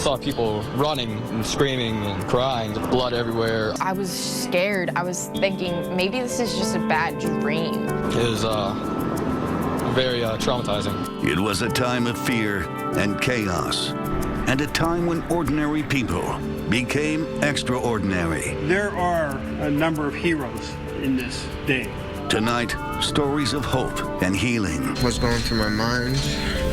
saw people running and screaming and crying, blood everywhere. I was scared. I was thinking maybe this is just a bad dream. It was very traumatizing. It was a time of fear and chaos, and a time when ordinary people became extraordinary. There are a number of heroes in this day. Tonight, stories of hope and healing. What's going through my mind?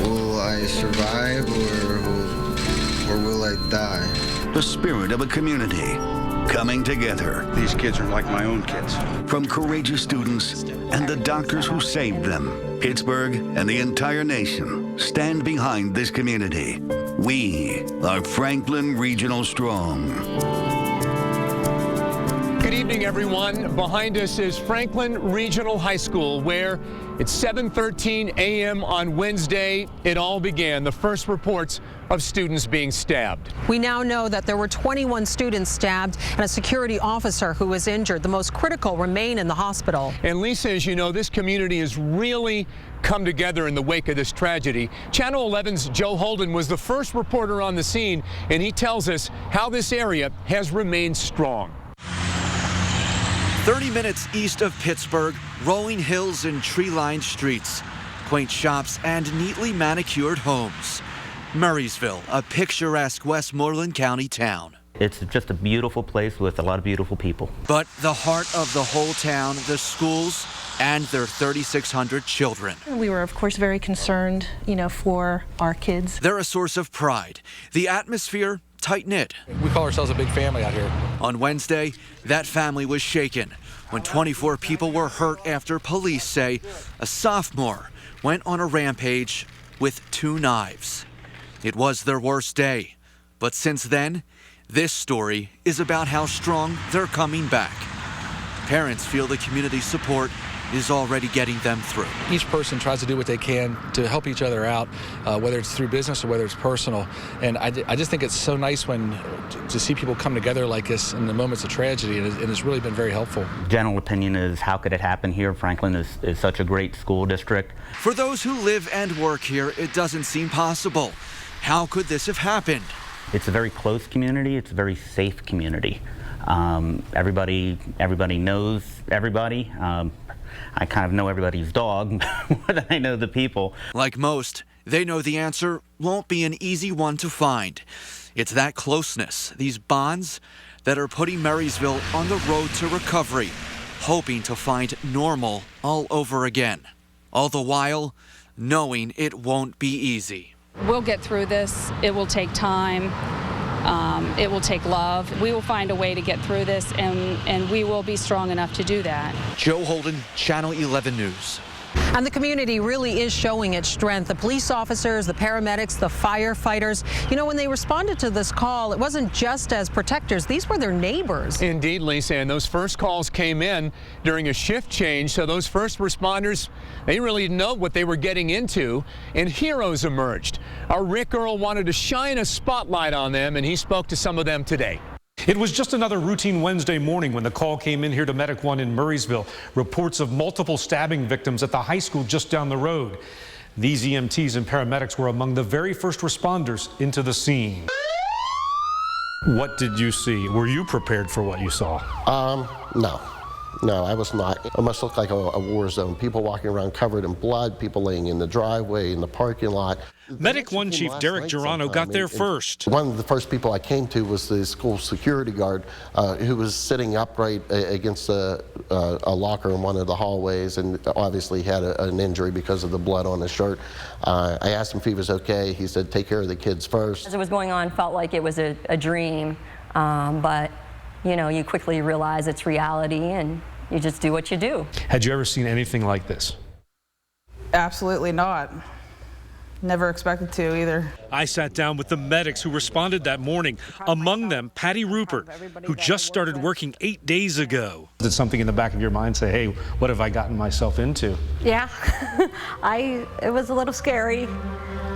Will I survive or will I die? The spirit of a community coming together. These kids are like my own kids. From courageous students and the doctors who saved them, Pittsburgh and the entire nation stand behind this community. We are Franklin Regional Strong. Good evening, everyone. Behind us is Franklin Regional High School, where it's 7:13 a.m. on Wednesday. It all began. The first reports of students being stabbed. We now know that there were 21 students stabbed and a security officer who was injured. The most critical remain in the hospital. And Lisa, as you know, this community has really come together in the wake of this tragedy. Channel 11's Joe Holden was the first reporter on the scene, and he tells us how this area has remained strong. 30 minutes east of Pittsburgh, rolling hills and tree-lined streets, quaint shops and neatly manicured homes. Murraysville, a picturesque Westmoreland County town. It's just a beautiful place with a lot of beautiful people. But the heart of the whole town, the schools and their 3,600 children. We were, of course, very concerned, for our kids. They're a source of pride. The atmosphere, tight-knit. We call ourselves a big family out here. On Wednesday, that family was shaken when 24 people were hurt after police say a sophomore went on a rampage with 2 knives. It was their worst day, but since then, this story is about how strong they're coming back. Parents feel the community support is already getting them through. Each person tries to do what they can to help each other out, whether it's through business or whether it's personal. And I just think it's so nice to see people come together like this in the moments of tragedy, and it's really been very helpful. General opinion is, how could it happen here? Franklin is such a great school district. For those who live and work here, it doesn't seem possible. How could this have happened? It's a very close community. It's a very safe community. Everybody knows everybody. I kind of know everybody's dog more than I know the people. Like most, they know the answer won't be an easy one to find. It's that closeness, these bonds, that are putting Murraysville on the road to recovery, hoping to find normal all over again. All the while, knowing it won't be easy. We'll get through this. It will take time. It will take love. We will find a way to get through this, and we will be strong enough to do that. Joe Holden, Channel 11 News. And the community really is showing its strength. The police officers, the paramedics, the firefighters. When they responded to this call, it wasn't just as protectors. These were their neighbors. Indeed, Lisa, and those first calls came in during a shift change, so those first responders, they really didn't know what they were getting into, and heroes emerged. Our Rick Earl wanted to shine a spotlight on them, and he spoke to some of them today. It was just another routine Wednesday morning when the call came in here to Medic 1 in Murraysville. Reports of multiple stabbing victims at the high school just down the road. These EMTs and paramedics were among the very first responders into the scene. What did you see? Were you prepared for what you saw? No, I was not. It must look like a war zone. People walking around covered in blood, people laying in the driveway, in the parking lot. Medic 1 Chief Derek Girano got there first. One of the first people I came to was the school security guard who was sitting upright against a locker in one of the hallways, and obviously had an injury because of the blood on his shirt. I asked him if he was okay. He said, take care of the kids first. As it was going on, felt like it was a dream, but you quickly realize it's reality, and you just do what you do. Had you ever seen anything like this? Absolutely not. Never expected to either. I sat down with the medics who responded that morning. Among them, Patty Rupert, who just started working 8 days ago. Did something in the back of your mind say, hey, what have I gotten myself into? Yeah, it was a little scary.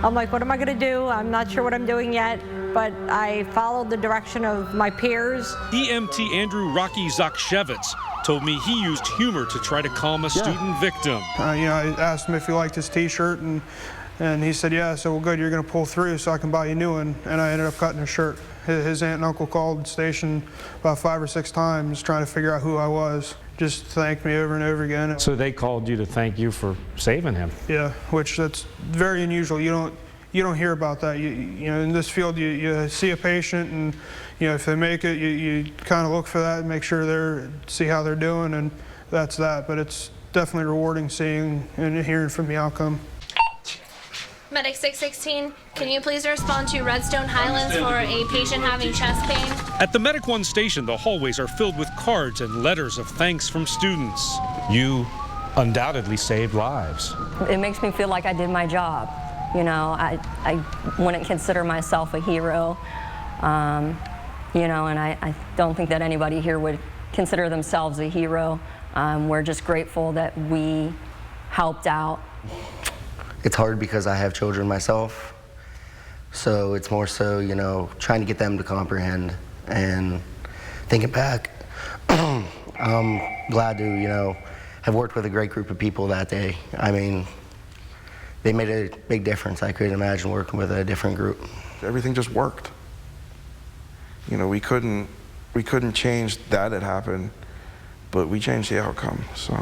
I'm like, what am I going to do? I'm not sure what I'm doing yet, but I followed the direction of my peers. EMT Andrew Rocky Zakshevitz told me he used humor to try to calm a student victim. I asked him if he liked his t-shirt, and And he said, yeah. I said, well, good, you're going to pull through so I can buy you a new one. And I ended up cutting his shirt. His aunt and uncle called the station about 5 or 6 times trying to figure out who I was. Just thanked me over and over again. So they called you to thank you for saving him? Yeah, which that's very unusual. You don't hear about that. You know, in this field, you see a patient, and if they make it, you kind of look for that and make sure see how they're doing, and that's that. But it's definitely rewarding seeing and hearing from the outcome. Medic 616, can you please respond to Redstone Highlands for a patient having chest pain? At the Medic 1 station, the hallways are filled with cards and letters of thanks from students. You undoubtedly saved lives. It makes me feel like I did my job. I wouldn't consider myself a hero, and I don't think that anybody here would consider themselves a hero. We're just grateful that we helped out. It's hard because I have children myself, so it's more so, trying to get them to comprehend. And thinking back, I'm glad to, have worked with a great group of people that day. I mean, they made a big difference. I couldn't imagine working with a different group. Everything just worked. We couldn't change that had happened, but we changed the outcome. So,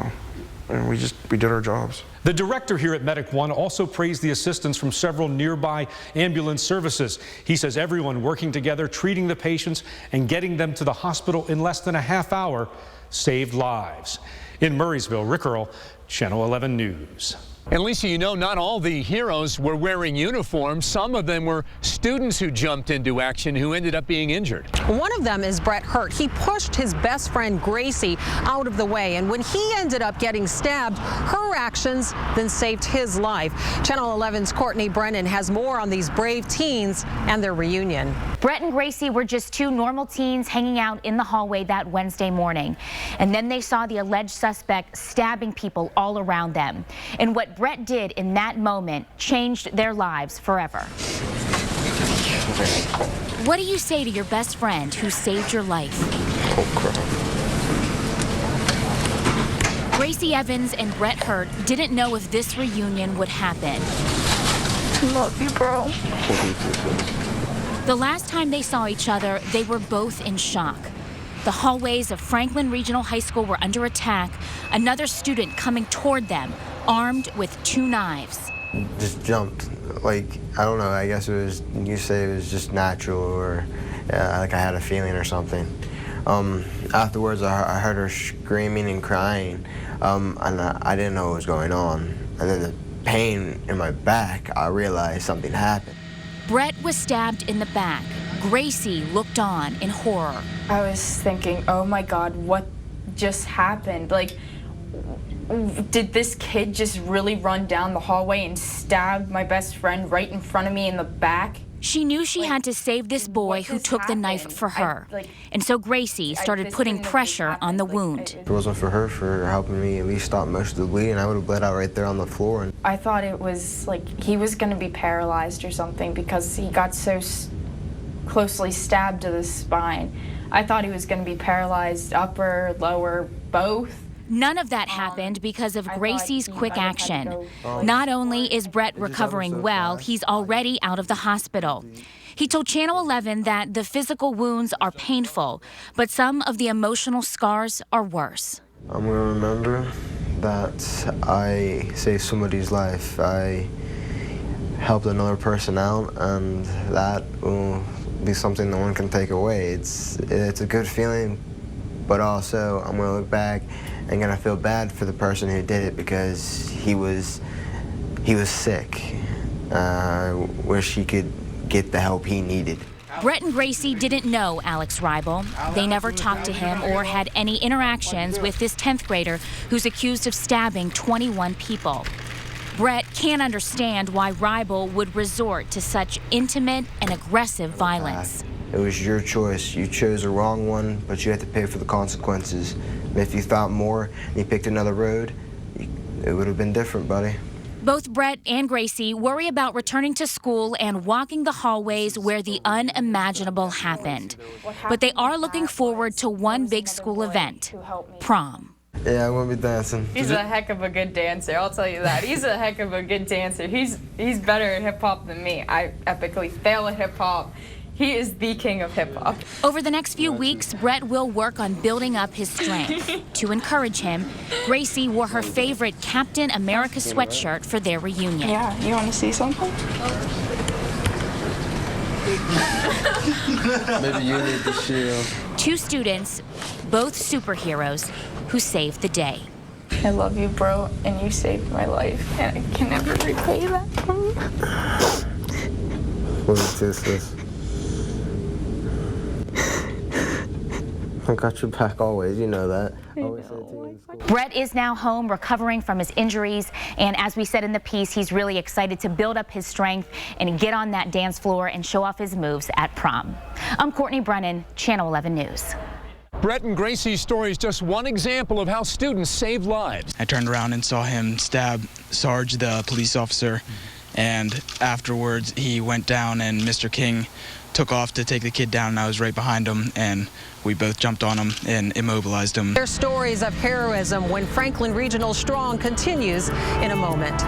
and we did our jobs. The director here at Medic 1 also praised the assistance from several nearby ambulance services. He says everyone working together, treating the patients and getting them to the hospital in less than a half hour saved lives. In Murraysville, Rick Earl, Channel 11 News. And Lisa, not all the heroes were wearing uniforms. Some of them were students who jumped into action who ended up being injured. One of them is Brett Hurt. He pushed his best friend Gracie out of the way, and when he ended up getting stabbed, her actions then saved his life. Channel 11's Courtney Brennan has more on these brave teens and their reunion. Brett and Gracie were just 2 normal teens hanging out in the hallway that Wednesday morning, and then they saw the alleged suspect stabbing people all around them. And what Brett did in that moment changed their lives forever. What do you say to your best friend who saved your life? Oh, crap. Gracie Evans and Brett Hurt didn't know if this reunion would happen. Love you, bro. The last time they saw each other, they were both in shock. The hallways of Franklin Regional High School were under attack. Another student coming toward them, armed with 2 knives. Just jumped. I don't know, I guess you say it was just natural, or like I had a feeling or something. Afterwards, I heard her screaming and crying, and I didn't know what was going on. And then the pain in my back, I realized something happened. Brett was stabbed in the back. Gracie looked on in horror. I was thinking, oh my God, what just happened? Did this kid just really run down the hallway and stab my best friend right in front of me in the back? She knew she had to save this boy who took the knife for her. And so Gracie started putting pressure on the wound. If it wasn't for her for helping me at least stop most of the bleeding, I would have bled out right there on the floor. I thought it was he was going to be paralyzed or something because he got so closely stabbed to the spine. I thought he was going to be paralyzed, upper, lower, both. None of that happened because of Gracie's quick action. Not only is Brett recovering well, he's already out of the hospital. He told Channel 11 that the physical wounds are painful, but some of the emotional scars are worse. I'm going to remember that I saved somebody's life. I helped another person out, and that will be something no one can take away. It's a good feeling, but also I'm going to look back and gonna feel bad for the person who did it because he was sick. Wish he could get the help he needed. Brett and Gracie didn't know Alex Reibel. They never talked to him or had any interactions with this 10th grader who's accused of stabbing 21 people. Brett can't understand why Reibel would resort to such intimate and aggressive violence. It was your choice. You chose the wrong one, but you had to pay for the consequences. And if you thought more and you picked another road, it would have been different, buddy. Both Brett and Gracie worry about returning to school and walking the hallways where the unimaginable happened. But they are looking forward to one big school event, prom. Yeah, I'm gonna be dancing. He's a heck of a good dancer, I'll tell you that. He's a heck of a good dancer. He's better at hip-hop than me. I epically fail at hip-hop. He is the king of hip-hop. Over the next few weeks, Brett will work on building up his strength. To encourage him, Gracie wore her favorite Captain America sweatshirt for their reunion. Yeah, you want to see something? Maybe you need the shield. 2 students, both superheroes, who saved the day. I love you, bro, and you saved my life, and I can never repay that. What is this? I got your back always, you know that. Brett is now home recovering from his injuries, and as we said in the piece, he's really excited to build up his strength and get on that dance floor and show off his moves at prom. I'm Courtney Brennan, Channel 11 News. Brett and Gracie's story is just one example of how students save lives. I turned around and saw him stab Sarge, the police officer, and afterwards he went down and Mr. King took off to take the kid down, and I was right behind him, and we both jumped on him and immobilized him. Their stories of heroism when Franklin Regional Strong continues in a moment.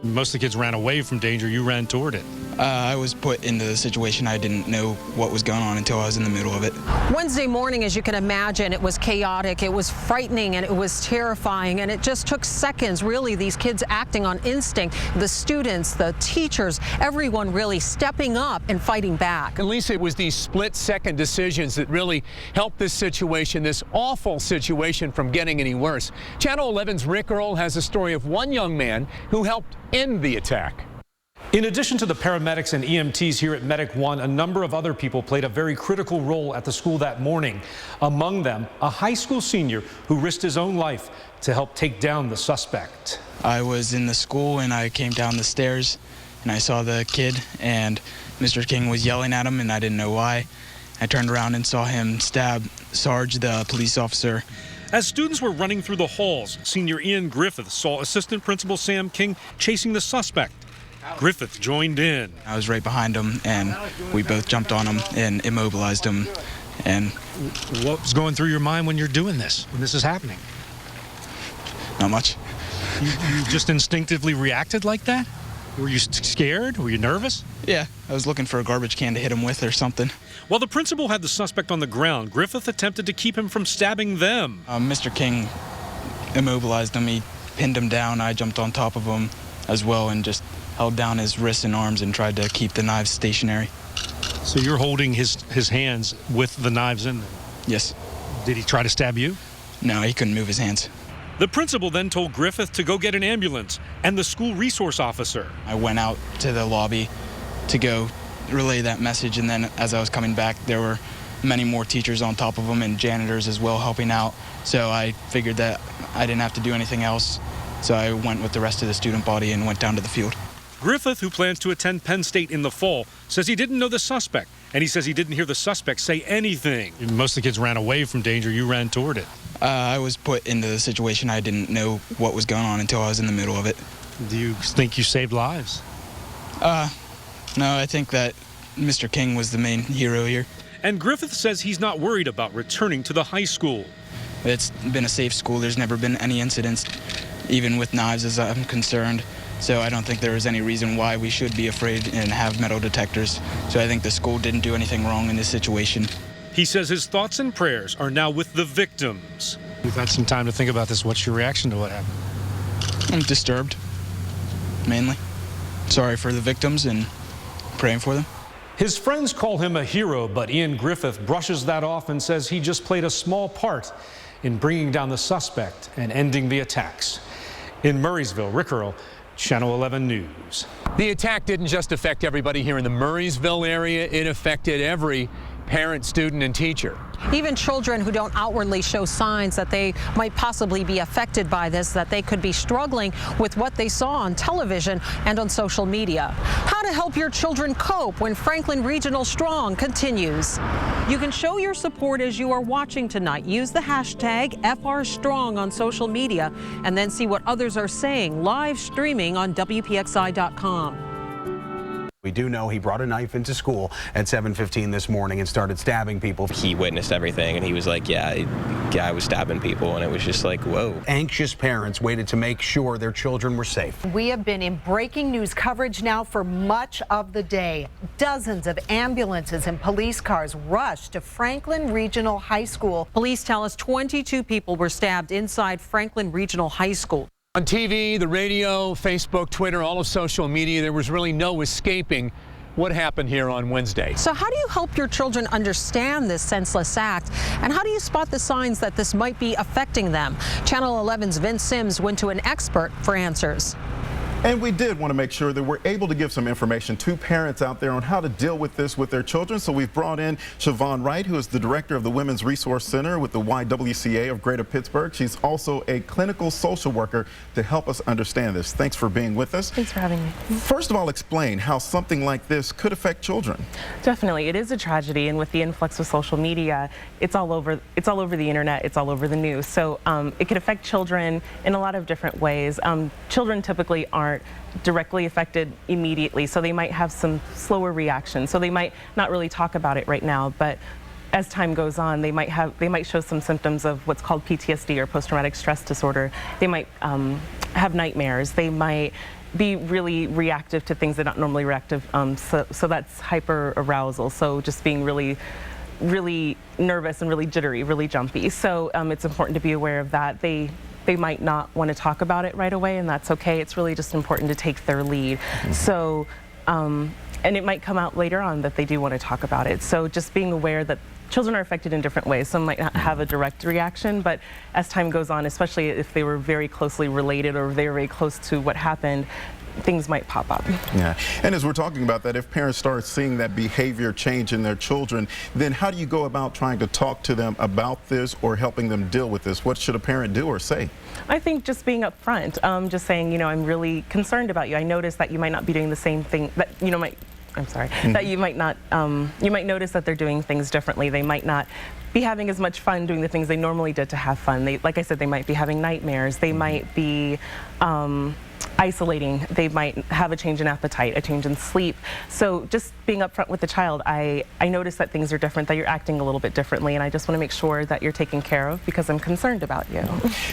Most of the kids ran away from danger. You ran toward it. I was put into the situation. I didn't know what was going on until I was in the middle of it. Wednesday morning, as you can imagine, it was chaotic, it was frightening, and it was terrifying, and it just took seconds, really, these kids acting on instinct, the students, the teachers, everyone really stepping up and fighting back. And Lisa, it was these split-second decisions that really helped this situation, this awful situation, from getting any worse. Channel 11's Rick Earl has a story of one young man who helped end the attack. In addition to the paramedics and EMTs here at Medic 1, a number of other people played a very critical role at the school that morning. Among them, a high school senior who risked his own life to help take down the suspect. I was in the school and I came down the stairs and I saw the kid and Mr. King was yelling at him and I didn't know why. I turned around and saw him stab Sarge, the police officer. As students were running through the halls, senior Ian Griffith saw Assistant Principal Sam King chasing the suspect. Griffith joined in. I was right behind him, and we both jumped on him and immobilized him. And what was going through your mind when you're doing this, when this is happening? Not much. You just instinctively reacted like that? Were you scared? Were you nervous? Yeah, I was looking for a garbage can to hit him with or something. While the principal had the suspect on the ground, Griffith attempted to keep him from stabbing them. Mr. King immobilized him. He pinned him down. I jumped on top of him as well and just held down his wrists and arms and tried to keep the knives stationary. So you're holding his hands with the knives in them? Yes. Did he try to stab you? No, he couldn't move his hands. The principal then told Griffith to go get an ambulance and the school resource officer. I went out to the lobby to go relay that message, and then as I was coming back, there were many more teachers on top of them and janitors as well helping out. So I figured that I didn't have to do anything else. So I went with the rest of the student body and went down to the field. Griffith, who plans to attend Penn State in the fall, says he didn't know the suspect, and he says he didn't hear the suspect say anything. Most of the kids ran away from danger. You ran toward it. I was put into the situation. I didn't know what was going on until I was in the middle of it. Do you think you saved lives? No, I think that Mr. King was the main hero here. And Griffith says he's not worried about returning to the high school. It's been a safe school. There's never been any incidents, even with knives as I'm concerned. So I don't think there is any reason why we should be afraid and have metal detectors. So I think the school didn't do anything wrong in this situation. He says his thoughts and prayers are now with the victims. You've had some time to think about this. What's your reaction to what happened? I'm disturbed, mainly. Sorry for the victims and praying for them. His friends call him a hero, but Ian Griffith brushes that off and says he just played a small part in bringing down the suspect and ending the attacks. In Murraysville, Rick Earl, Channel 11 News. The attack didn't just affect everybody here in the Murraysville area. It affected every parent, student, and teacher. Even children who don't outwardly show signs that they might possibly be affected by this, that they could be struggling with what they saw on television and on social media. How to help your children cope when Franklin Regional Strong continues. You can show your support as you are watching tonight. Use the hashtag FRStrong on social media and then see what others are saying live streaming on WPXI.com. We do know he brought a knife into school at 7:15 this morning and started stabbing people. He witnessed everything and he was like, yeah, I was stabbing people, and it was just like, whoa. Anxious parents waited to make sure their children were safe. We have been in breaking news coverage now for much of the day. Dozens of ambulances and police cars rushed to Franklin Regional High School. Police tell us 22 people were stabbed inside Franklin Regional High School. On TV, the radio, Facebook, Twitter, all of social media, there was really no escaping what happened here on Wednesday. So how do you help your children understand this senseless act? And how do you spot the signs that this might be affecting them? Channel 11's Vince Sims went to an expert for answers. And we did want to make sure that we're able to give some information to parents out there on how to deal with this with their children. So we've brought in Siobhan Wright, who is the director of the Women's Resource Center with the YWCA of Greater Pittsburgh. She's also a clinical social worker to help us understand this. Thanks for being with us. Thanks for having me. First of all, explain how something like this could affect children. Definitely, it is a tragedy, and with the influx of social media, it's all over the internet, it's all over the news. So it could affect children in a lot of different ways. Children typically aren't directly affected immediately, so they might have some slower reactions. So they might not really talk about it right now, but as time goes on, they might show some symptoms of what's called PTSD or post-traumatic stress disorder. They might have nightmares. They might be really reactive to things they're not normally reactive. So that's hyper arousal. So just being really nervous and really jittery, really jumpy. So it's important to be aware of that. They might not want to talk about it right away, and that's okay. It's really just important to take their lead. Mm-hmm. So, and it might come out later on that they do want to talk about it. So just being aware that children are affected in different ways. Some might not have a direct reaction, but as time goes on, especially if they were very closely related or they were very close to what happened, things might pop up. Yeah, and as we're talking about that, if parents start seeing that behavior change in their children, then how do you go about trying to talk to them about this or helping them deal with this? What should a parent do or say? I think just being upfront, just saying, you know, I'm really concerned about you. I noticed that you might not be doing the same thing that, you know, that you might not, you might notice that they're doing things differently. They might not be having as much fun doing the things they normally did to have fun. They, like I said, they might be having nightmares. They might be isolating. They might have a change in appetite, a change in sleep. So just being upfront with the child, I notice that things are different, that you're acting a little bit differently, and I just want to make sure that you're taken care of because I'm concerned about you.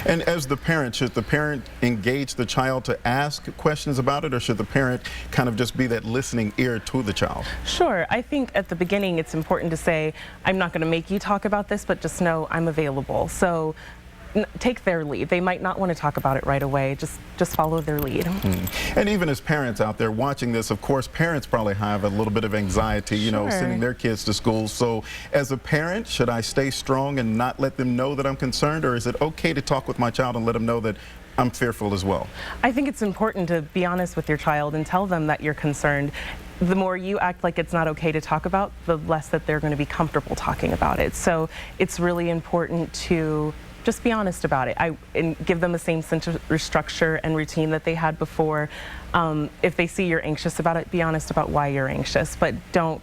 And as the parent, should the parent engage the child to ask questions about it, or should the parent kind of just be that listening ear to the child? Sure. I think at the beginning it's important to say, I'm not going to make you talk about this, but just know I'm available. So take their lead. They might not want to talk about it right away. Just follow their lead. And even as parents out there watching this, of course, parents probably have a little bit of anxiety, you know, sending their kids to school. So as a parent, should I stay strong and not let them know that I'm concerned, or is it okay to talk with my child and let them know that I'm fearful as well? I think it's important to be honest with your child and tell them that you're concerned. The more you act like it's not okay to talk about, the less that they're going to be comfortable talking about it. So it's really important to just be honest about it and give them the same sense of structure and routine that they had before. If they see you're anxious about it, be honest about why you're anxious, but don't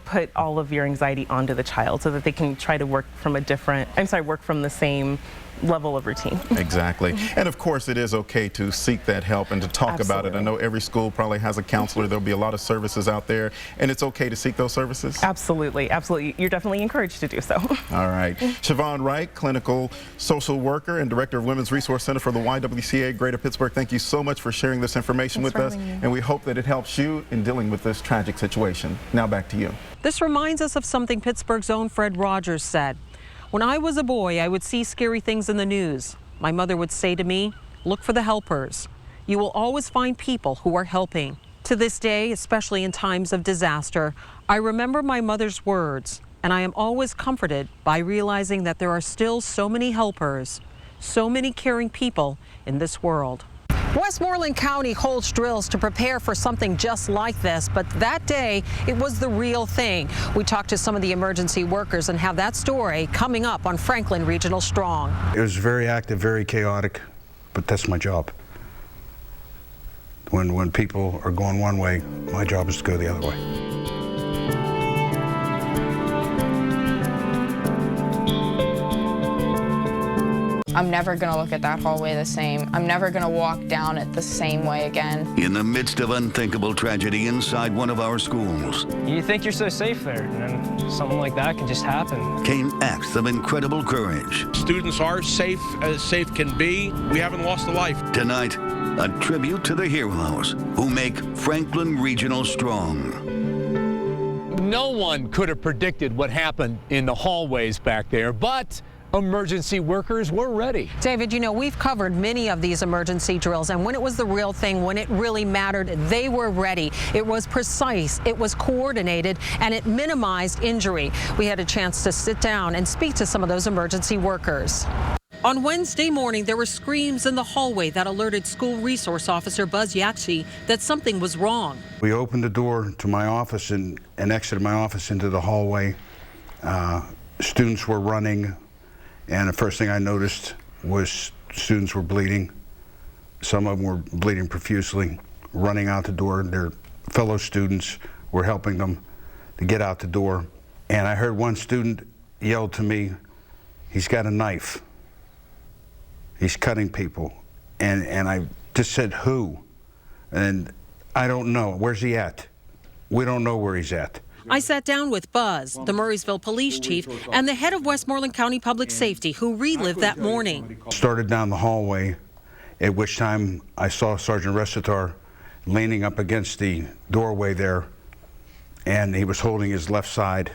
put all of your anxiety onto the child so that they can try to work from the same level of routine. Exactly. And of course it is okay to seek that help and to talk about it. I know every school probably has a counselor. There'll be a lot of services out there, and it's okay to seek those services? Absolutely, absolutely. You're definitely encouraged to do so. All right. Siobhan Wright, clinical social worker and director of Women's Resource Center for the YWCA Greater Pittsburgh, thank you so much for sharing this information with us, and we hope that it helps you in dealing with this tragic situation. Now back to you. This reminds us of something Pittsburgh's own Fred Rogers said. When I was a boy, I would see scary things in the news. My mother would say to me, look for the helpers. You will always find people who are helping. To this day, especially in times of disaster, I remember my mother's words, and I am always comforted by realizing that there are still so many helpers, so many caring people in this world. Westmoreland County holds drills to prepare for something just like this, but that day it was the real thing. We talked to some of the emergency workers and have that story coming up on Franklin Regional Strong. It was very active, very chaotic, but that's my job. When people are going one way, my job is to go the other way. I'm never gonna look at that hallway the same. I'm never gonna walk down it the same way again. In the midst of unthinkable tragedy inside one of our schools, you think you're so safe there, and then something like that can just happen. came acts of incredible courage. Students are safe as safe can be. We haven't lost a life. Tonight, a tribute to the heroes who make Franklin Regional strong. No one could have predicted what happened in the hallways back there, but emergency workers were ready. David, you know, we've covered many of these emergency drills, and when it was the real thing, when it really mattered, they were ready. It was precise, it was coordinated, and it minimized injury. We had a chance to sit down and speak to some of those emergency workers. On Wednesday morning, there were screams in the hallway that alerted school resource officer Buzz Yaxie that something was wrong. We opened the door to my office and exited my office into the hallway. Students were running, and the first thing I noticed was students were bleeding. Some of them were bleeding profusely, running out the door. Their fellow students were helping them to get out the door. And I heard one student yell to me, "He's got a knife. He's cutting people." And I just said, "Who?" And I don't know. Where's he at? We don't know where he's at. I sat down with Buzz, the Murraysville police chief, and the head of Westmoreland County Public Safety, who relived that morning. Started down the hallway, at which time I saw Sergeant Resitar leaning up against the doorway there, and he was holding his left side,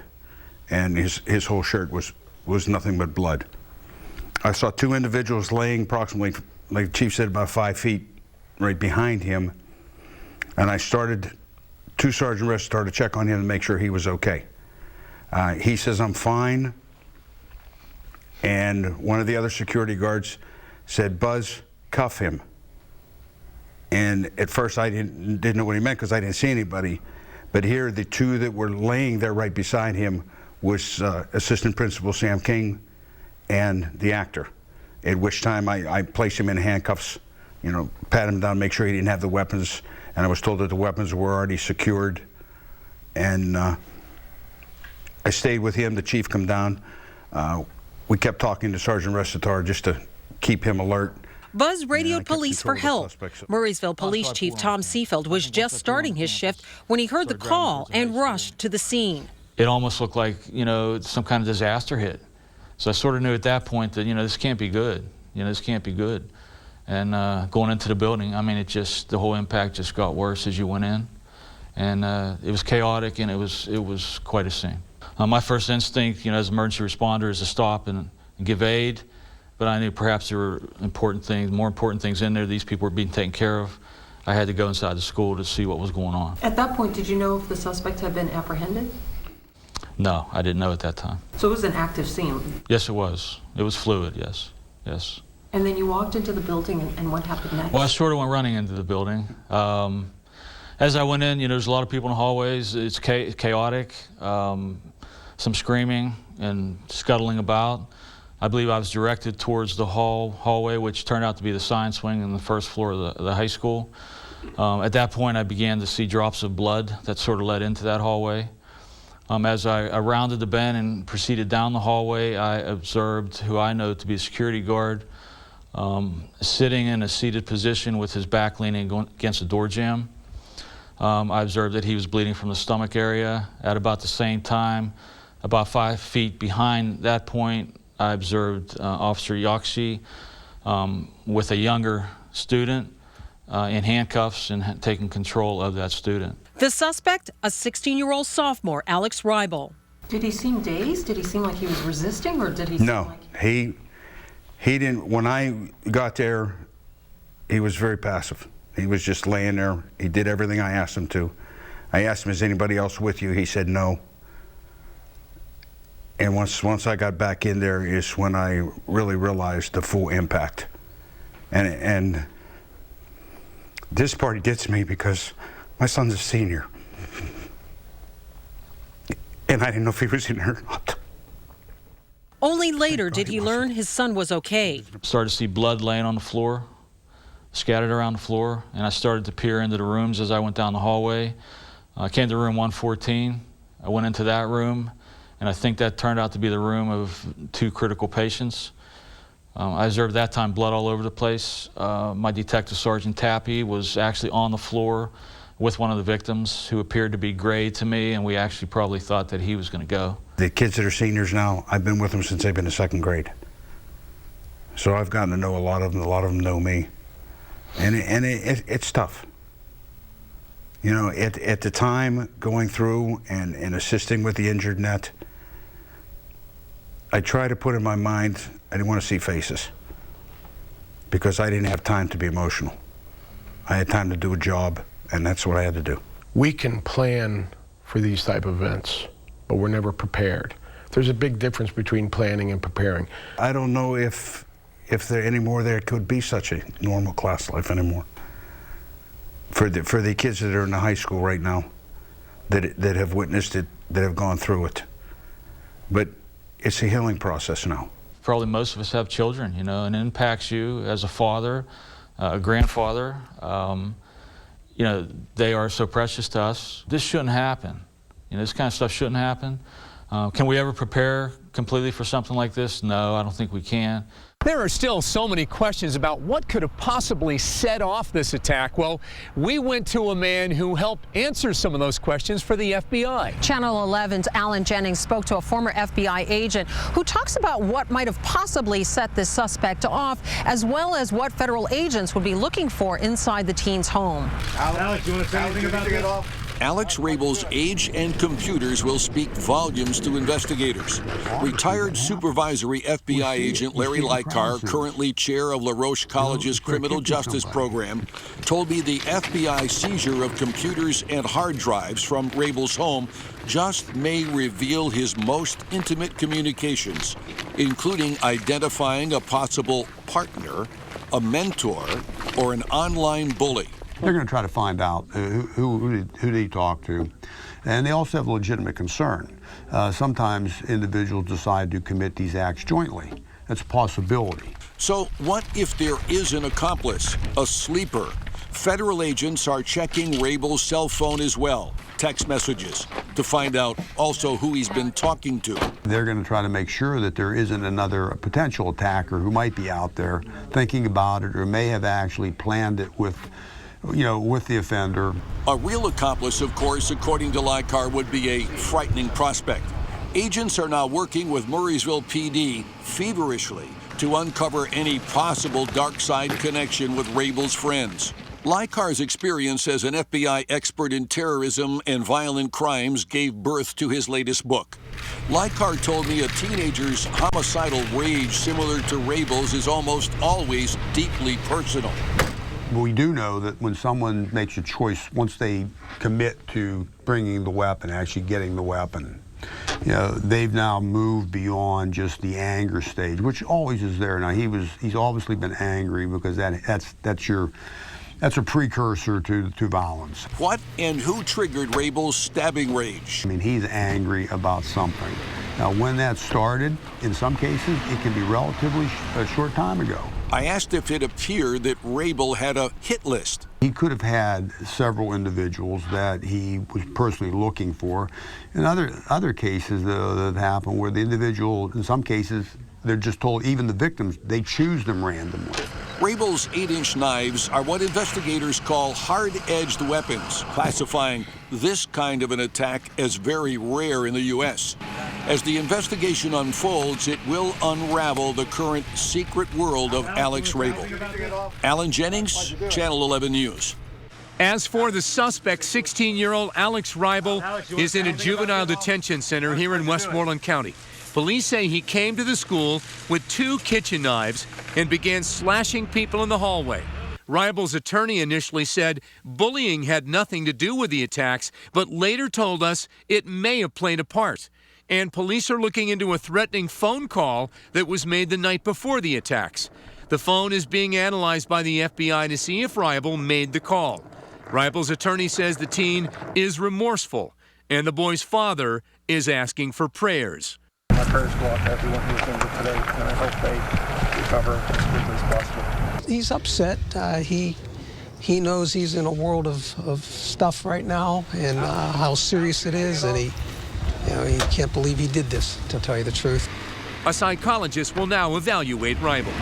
and his whole shirt was nothing but blood. I saw two individuals laying approximately, like the chief said, about 5 feet right behind him, and I started to Sergeant Resitar to check on him to make sure he was okay. He says, "I'm fine." And one of the other security guards said, "Buzz, cuff him." And at first I didn't know what he meant because I didn't see anybody. But here, the two that were laying there right beside him was Assistant Principal Sam King and the actor, at which time I placed him in handcuffs, you know, pat him down, make sure he didn't have the weapons. And I was told that the weapons were already secured. And I stayed with him. The chief come down. We kept talking to Sergeant Resitar just to keep him alert. Buzz radioed police for help. Murraysville Police Chief Tom Seafield was just starting his shift when he heard the call and rushed to the scene. It almost looked like, you know, some kind of disaster hit. So I sort of knew at that point that, you know, this can't be good. You know, this can't be good. And going into the building, I mean, the whole impact just got worse as you went in. And it was chaotic, and it was quite a scene. My first instinct, you know, as an emergency responder, is to stop and give aid. But I knew perhaps there were more important things in there. These people were being taken care of. I had to go inside the school to see what was going on. At that point, did you know if the suspect had been apprehended? No, I didn't know at that time. So it was an active scene? Yes, it was. It was fluid, yes, yes. And then you walked into the building, and what happened next? Well, I sort of went running into the building. As I went in, you know, there's a lot of people in the hallways. It's chaotic, some screaming and scuttling about. I believe I was directed towards the hallway, which turned out to be the science wing in the first floor of the high school. At that point, I began to see drops of blood that sort of led into that hallway. As I rounded the bend and proceeded down the hallway, I observed who I know to be a security guard sitting in a seated position with his back leaning against a door jamb. I observed that he was bleeding from the stomach area. At about the same time, about 5 feet behind that point, I observed Officer Yaxie with a younger student in handcuffs and taking control of that student. The suspect, a 16-year-old sophomore, Alex Rybel. Did he seem dazed? Did he seem like he was resisting, or did he seem like... No, he didn't. When I got there, he was very passive. He was just laying there. He did everything I asked him to. I asked him, "Is anybody else with you?" He said no. And once I got back in there is when I really realized the full impact. And This part gets me because my son's a senior. And I didn't know if he was in there or not. Only later did he learn his son was okay. Started to see blood laying on the floor, scattered around the floor, and I started to peer into the rooms as I went down the hallway. I came to room 114. I went into that room, and I think that turned out to be the room of 2 critical patients. I observed that time blood all over the place. My detective sergeant Tappy was actually on the floor with one of the victims who appeared to be gray to me, and we actually probably thought that he was going to go. The kids that are seniors now, I've been with them since they've been in 2nd grade. So I've gotten to know a lot of them know me. And it's tough. You know, at the time, going through and assisting with the injured net, I try to put in my mind, I didn't want to see faces because I didn't have time to be emotional. I had time to do a job, and that's what I had to do. We can plan for these type of events, but we're never prepared. There's a big difference between planning and preparing. I don't know if there anymore there could be such a normal class life anymore. For the kids that are in the high school right now, that have witnessed it, that have gone through it. But it's a healing process now. Probably most of us have children, you know, and it impacts you as a father, a grandfather. You know, they are so precious to us. This shouldn't happen. You know, this kind of stuff shouldn't happen. Can we ever prepare completely for something like this? No, I don't think we can. There are still so many questions about what could have possibly set off this attack. Well, we went to a man who helped answer some of those questions for the FBI. Channel 11's Alan Jennings spoke to a former FBI agent who talks about what might have possibly set this suspect off, as well as what federal agents would be looking for inside the teen's home. Alex, you want to say anything about this? Alex Rabel's age and computers will speak volumes to investigators. Retired supervisory FBI agent Larry Likar, currently chair of La Roche College's Criminal Justice Program, told me the FBI seizure of computers and hard drives from Rabel's home just may reveal his most intimate communications, including identifying a possible partner, a mentor, or an online bully. They're going to try to find out who did he talk to. And they also have a legitimate concern. Sometimes individuals decide to commit these acts jointly. That's a possibility. So what if there is an accomplice, a sleeper? Federal agents are checking Rabel's cell phone as well, text messages, to find out also who he's been talking to. They're going to try to make sure that there isn't another potential attacker who might be out there thinking about it or may have actually planned it with the offender. A real accomplice, of course, according to Likar, would be a frightening prospect. Agents are now working with Murraysville PD feverishly to uncover any possible dark side connection with Rabel's friends. Likar's experience as an FBI expert in terrorism and violent crimes gave birth to his latest book. Likar told me a teenager's homicidal rage similar to Rabel's is almost always deeply personal. We do know that when someone makes a choice, once they commit to bringing the weapon, actually getting the weapon, they've now moved beyond just the anger stage, which always is there. Now he's obviously been angry because that's a precursor to violence. What and who triggered Rabel's stabbing rage? I mean, he's angry about something. Now, when that started, in some cases, it can be relatively a short time ago. I asked if it appeared that Rabel had a hit list. He could have had several individuals that he was personally looking for. In other cases, though, that happened where the individual, in some cases, they're just told, even the victims, they choose them randomly. Rabel's 8-inch knives are what investigators call hard-edged weapons, classifying this kind of an attack as very rare in the U.S. As the investigation unfolds, it will unravel the current secret world of Alex Rabel. Alan Jennings, Channel 11 News. As for the suspect, 16-year-old Alex Rabel is in a juvenile detention center here in Westmoreland County. Police say he came to the school with 2 kitchen knives and began slashing people in the hallway. Rabel's attorney initially said bullying had nothing to do with the attacks, but later told us it may have played a part. And police are looking into a threatening phone call that was made the night before the attacks. The phone is being analyzed by the FBI to see if Reibel made the call. Reibel's attorney says the teen is remorseful, and the boy's father is asking for prayers. My prayers go out to everyone who was injured today, and I hope they recover as quickly as possible. He's upset. He knows he's in a world of stuff right now, and how serious it is, and he can't believe he did this, to tell you the truth. A psychologist will now evaluate Reibel.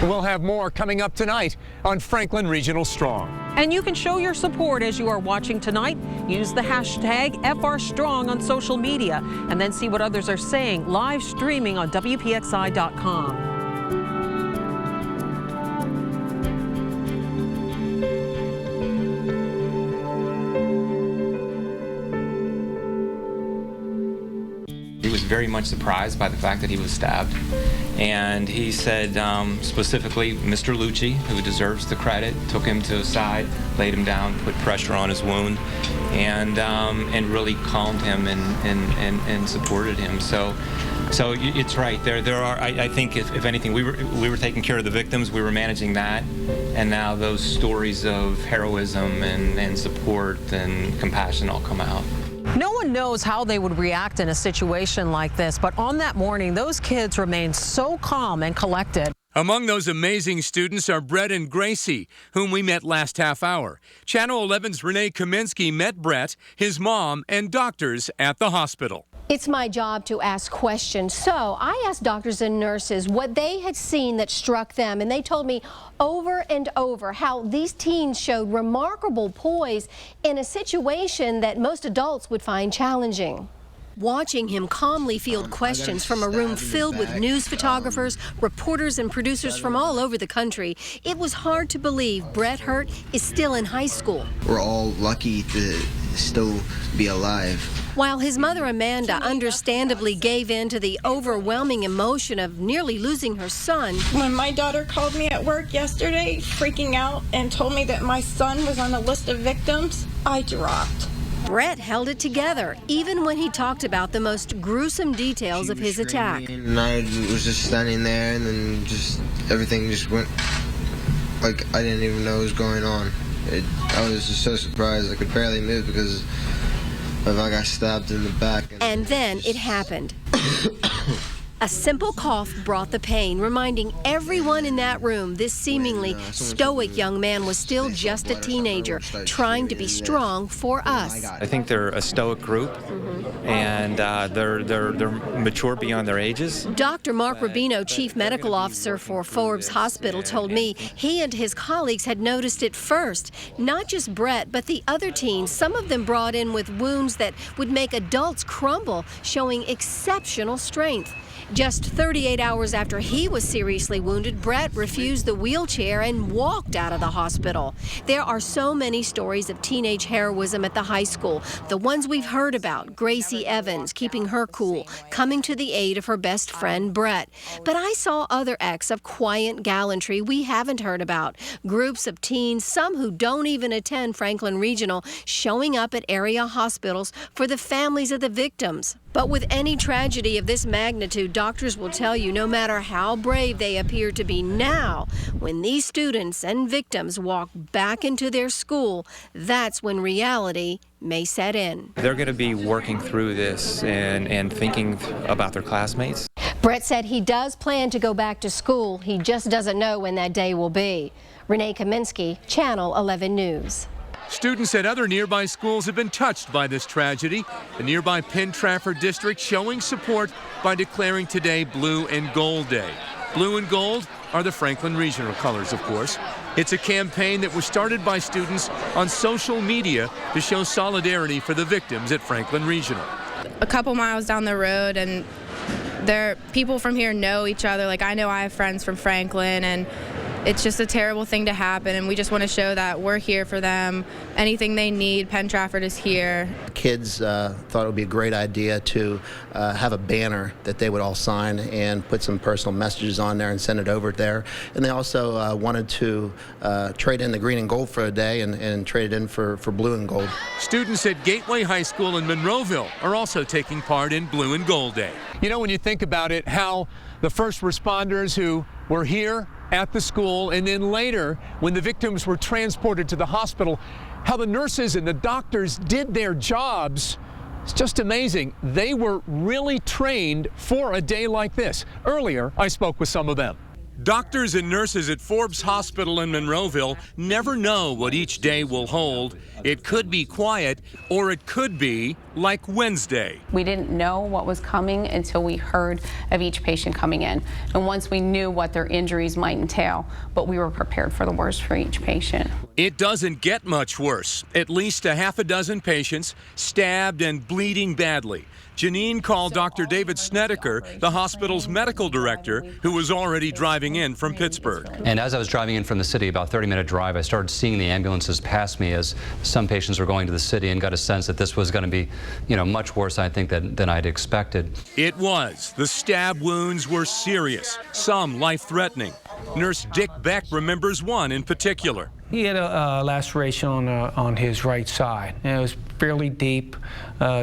We'll have more coming up tonight on Franklin Regional Strong. And you can show your support as you are watching tonight. Use the hashtag FRStrong on social media and then see what others are saying live streaming on WPXI.com. He was very much surprised by the fact that he was stabbed. And he said specifically, Mr. Lucci, who deserves the credit, took him to his side, laid him down, put pressure on his wound, and really calmed him and supported him. So it's right. There are. I think if anything, we were taking care of the victims. We were managing that, and now those stories of heroism and support and compassion all come out. No one knows how they would react in a situation like this, but on that morning, those kids remained so calm and collected. Among those amazing students are Brett and Gracie, whom we met last half hour. Channel 11's Renee Kaminsky met Brett, his mom, and doctors at the hospital. It's my job to ask questions. So I asked doctors and nurses what they had seen that struck them, and they told me over and over how these teens showed remarkable poise in a situation that most adults would find challenging. Watching him calmly field questions from a room filled with news photographers, reporters, and producers from all over the country, it was hard to believe Brett Hurt is still in high school. We're all lucky to still be alive. While his mother, Amanda, understandably gave in to the overwhelming emotion of nearly losing her son. When my daughter called me at work yesterday, freaking out, and told me that my son was on the list of victims, I dropped. Brett held it together, even when he talked about the most gruesome details of his attack. And I was just standing there, and then just everything just went like I didn't even know what was going on. I was just so surprised I could barely move because I got stabbed in the back. And then it happened. A simple cough brought the pain, reminding everyone in that room this seemingly stoic young man was still just a teenager, trying to be strong for us. I think they're a stoic group, and they're mature beyond their ages. Dr. Mark Rubino, Chief Medical Officer for Forbes Hospital, told me he and his colleagues had noticed it first. Not just Brett, but the other teens, some of them brought in with wounds that would make adults crumble, showing exceptional strength. Just 38 hours after he was seriously wounded, Brett refused the wheelchair and walked out of the hospital. There are so many stories of teenage heroism at the high school. The ones we've heard about, Gracie Evans keeping her cool, coming to the aid of her best friend Brett. But I saw other acts of quiet gallantry we haven't heard about. Groups of teens, some who don't even attend Franklin Regional, showing up at area hospitals for the families of the victims. But with any tragedy of this magnitude, doctors will tell you no matter how brave they appear to be now, when these students and victims walk back into their school, that's when reality may set in. They're going to be working through this and thinking about their classmates. Brett said he does plan to go back to school. He just doesn't know when that day will be. Renee Kaminsky, Channel 11 News. Students at other nearby schools have been touched by this tragedy. The nearby Penn Trafford district showing support by declaring today Blue and Gold Day. Blue and gold are the Franklin Regional colors, of course. It's a campaign that was started by students on social media to show solidarity for the victims at Franklin Regional. A couple miles down the road, and people from here know each other. Like, I know I have friends from Franklin, and it's just a terrible thing to happen, and we just want to show that we're here for them. Anything they need, Penn Trafford is here. Kids thought it would be a great idea to have a banner that they would all sign and put some personal messages on there and send it over there. And they also wanted to trade in the green and gold for a day and trade it in for blue and gold. Students at Gateway High School in Monroeville are also taking part in Blue and Gold Day. You know, when you think about it, how the first responders who were here at the school, and then later, when the victims were transported to the hospital, how the nurses and the doctors did their jobs. It's just amazing. They were really trained for a day like this. Earlier, I spoke with some of them. Doctors and nurses at Forbes Hospital in Monroeville never know what each day will hold. It could be quiet, or it could be like Wednesday. We didn't know what was coming until we heard of each patient coming in. And once we knew what their injuries might entail, but we were prepared for the worst for each patient. It doesn't get much worse. At least a half a dozen patients stabbed and bleeding badly. Janine called Dr. David Snedeker, the hospital's medical director, who was already driving in from Pittsburgh. And as I was driving in from the city, about a 30-minute drive, I started seeing the ambulances pass me as some patients were going to the city, and got a sense that this was going to be, much worse, I think, than I'd expected. It was. The stab wounds were serious, some life-threatening. Nurse Dick Beck remembers one in particular. He had a laceration on his right side. And it was fairly deep.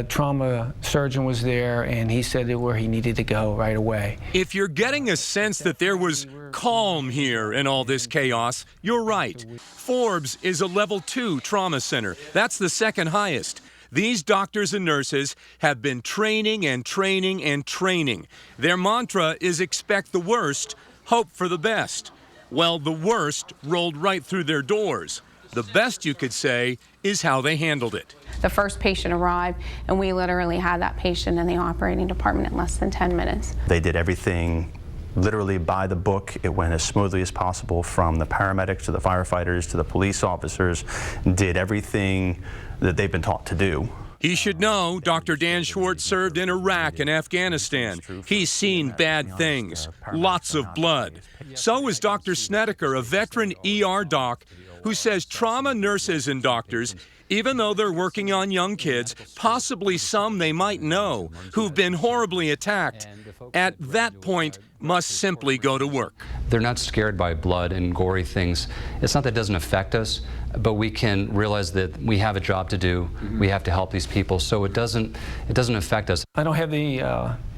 Trauma surgeon was there, and he said where he needed to go right away. If you're getting a sense that there was calm here in all this chaos, you're right. Forbes is a level 2 trauma center. That's the second highest. These doctors and nurses have been training and training and training. Their mantra is expect the worst, hope for the best. Well, the worst rolled right through their doors. The best you could say is how they handled it. The first patient arrived, and we literally had that patient in the operating department in less than 10 minutes. They did everything literally by the book. It went as smoothly as possible, from the paramedics to the firefighters to the police officers, did everything that they've been taught to do. He should know Dr. Dan Schwartz served in Iraq and Afghanistan. He's seen bad things, lots of blood. So is Dr. Snedeker, a veteran ER doc, who says trauma nurses and doctors, even though they're working on young kids, possibly some they might know, who've been horribly attacked, at that point must simply go to work. They're not scared by blood and gory things. It's not that it doesn't affect us, but we can realize that we have a job to do. We have to help these people, so it doesn't affect us. I don't have the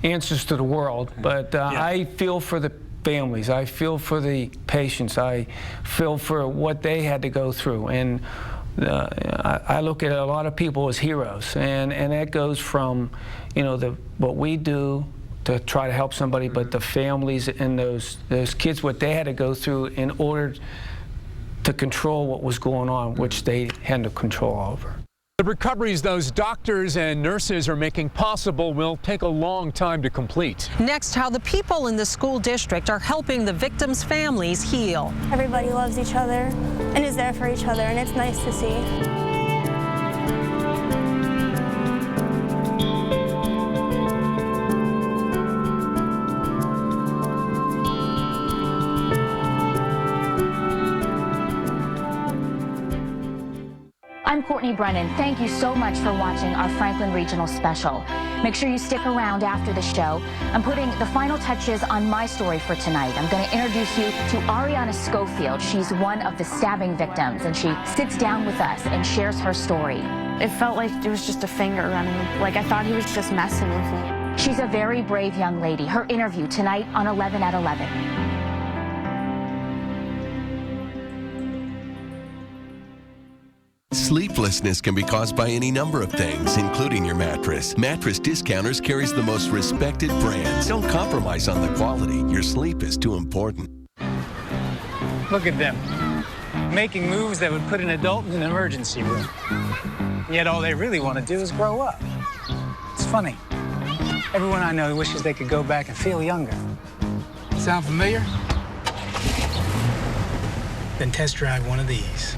answers to the world, but I feel for the families. I feel for the patients. I feel for what they had to go through. And I look at a lot of people as heroes, and that goes from, what we do to try to help somebody, but the families and those kids, what they had to go through in order to control what was going on, which they had no control over. The recoveries those doctors and nurses are making possible will take a long time to complete. Next, how the people in the school district are helping the victims' families heal. Everybody loves each other and is there for each other, and it's nice to see. I'm Courtney Brennan. Thank you so much for watching our Franklin Regional Special. Make sure you stick around after the show. I'm putting the final touches on my story for tonight. I'm going to introduce you to Ariana Schofield. She's one of the stabbing victims, and she sits down with us and shares her story. It felt like it was just a finger running. Like I thought he was just messing with me. She's a very brave young lady. Her interview tonight on 11 at 11. Sleeplessness can be caused by any number of things, including your mattress. Mattress Discounters carries the most respected brands. Don't compromise on the quality. Your sleep is too important. Look at them, making moves that would put an adult in an emergency room. Yet all they really want to do is grow up. It's funny. Everyone I know wishes they could go back and feel younger. Sound familiar? Then test drive one of these.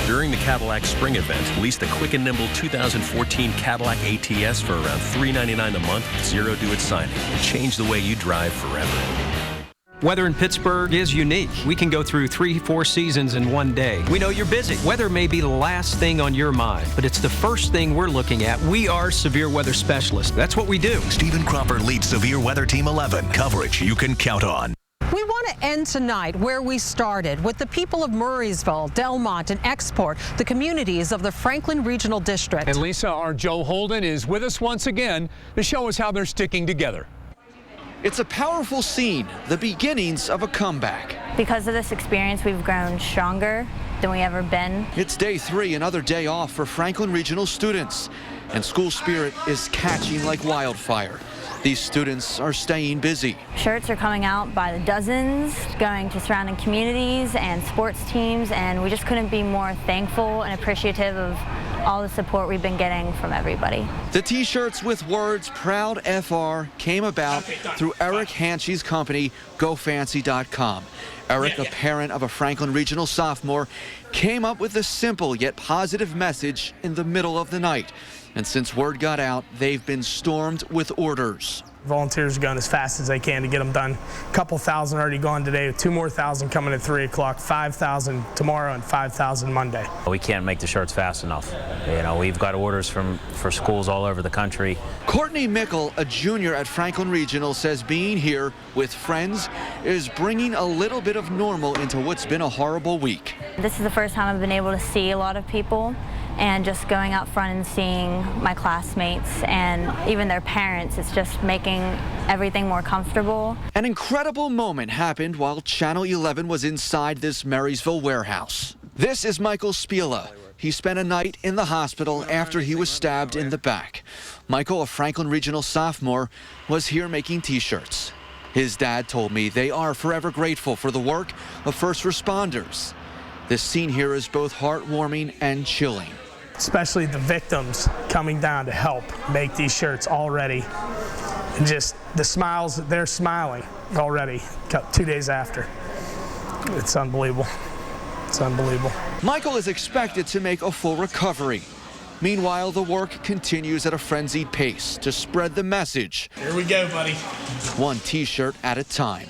During the Cadillac Spring event, lease the quick and nimble 2014 Cadillac ATS for around $399 a month, zero due at signing. Change the way you drive forever. Weather in Pittsburgh is unique. We can go through 3-4 seasons in one day. We know you're busy. Weather may be the last thing on your mind, but it's the first thing we're looking at. We are severe weather specialists. That's what we do. Stephen Cropper leads Severe Weather Team 11. Coverage you can count on. We want to end tonight where we started, with the people of Murraysville, Delmont, and Export, the communities of the Franklin Regional District. And Lisa, our Joe Holden is with us once again to show us how they're sticking together. It's a powerful scene, the beginnings of a comeback. Because of this experience, we've grown stronger than we ever been. It's day 3, another day off for Franklin Regional students, and school spirit is catching like wildfire. These students are staying busy. Shirts are coming out by the dozens, going to surrounding communities and sports teams, and we just couldn't be more thankful and appreciative of all the support we've been getting from everybody. The t-shirts with words Proud FR came about through Eric Hanshy's company, GoFancy.com. Eric, a parent of a Franklin Regional sophomore, came up with a simple yet positive message in the middle of the night. And since word got out, they've been stormed with orders. Volunteers are going as fast as they can to get them done. A couple thousand already gone today, 2 more thousand coming at 3 o'clock, 5,000 tomorrow and 5,000 Monday. We can't make the shirts fast enough. You know, we've got orders for schools all over the country. Courtney Mickle, a junior at Franklin Regional, says being here with friends is bringing a little bit of normal into what's been a horrible week. This is the first time I've been able to see a lot of people, and just going out front and seeing my classmates and even their parents, it's just making everything more comfortable. An incredible moment happened while Channel 11 was inside this Marysville warehouse. This is Michael Spila. He spent a night in the hospital after he was stabbed in the back. Michael, a Franklin Regional sophomore, was here making t-shirts. His dad told me they are forever grateful for the work of first responders. This scene here is both heartwarming and chilling. Especially the victims coming down to help make these shirts already. And just the smiles, they're smiling already 2 days after. It's unbelievable. It's unbelievable. Michael is expected to make a full recovery. Meanwhile, the work continues at a frenzied pace to spread the message. Here we go, buddy. One t-shirt at a time.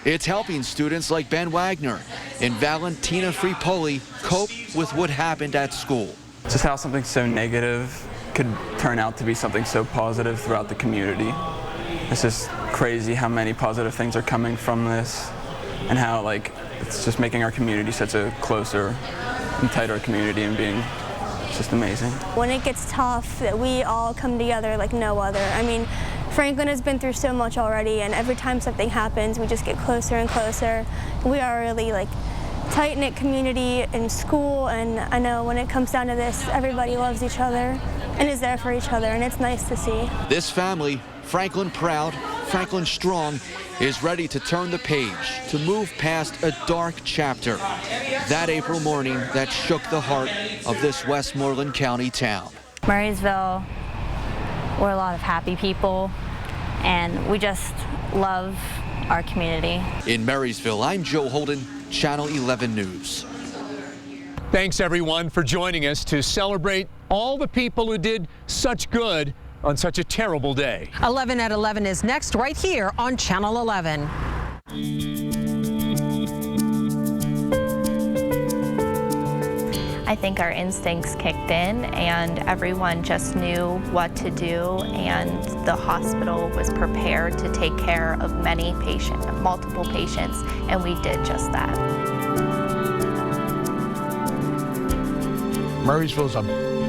It's helping students like Ben Wagner and Valentina Fripoli cope with what happened at school. Just how something so negative could turn out to be something so positive throughout the community. It's just crazy how many positive things are coming from this, and how it's just making our community such a closer and tighter community, and being just amazing. When it gets tough, that we all come together like no other. I mean, Franklin has been through so much already, and every time something happens, we just get closer and closer. We are really tight-knit community in school, and I know when it comes down to this, everybody loves each other and is there for each other, and it's nice to see. This family, Franklin proud, Franklin strong, is ready to turn the page, to move past a dark chapter. That April morning that shook the heart of this Westmoreland County town. Marysville, we're a lot of happy people, and we just love our community. In Marysville, I'm Joe Holden, Channel 11 News. Thanks, everyone, for joining us to celebrate all the people who did such good on such a terrible day. 11 at 11 is next right here on Channel 11. I think our instincts kicked in, and everyone just knew what to do, and the hospital was prepared to take care of multiple patients, and we did just that. Marysville is a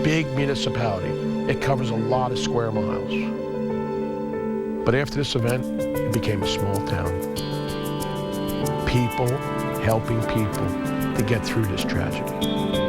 big municipality. It covers a lot of square miles. But after this event, it became a small town. People helping people to get through this tragedy.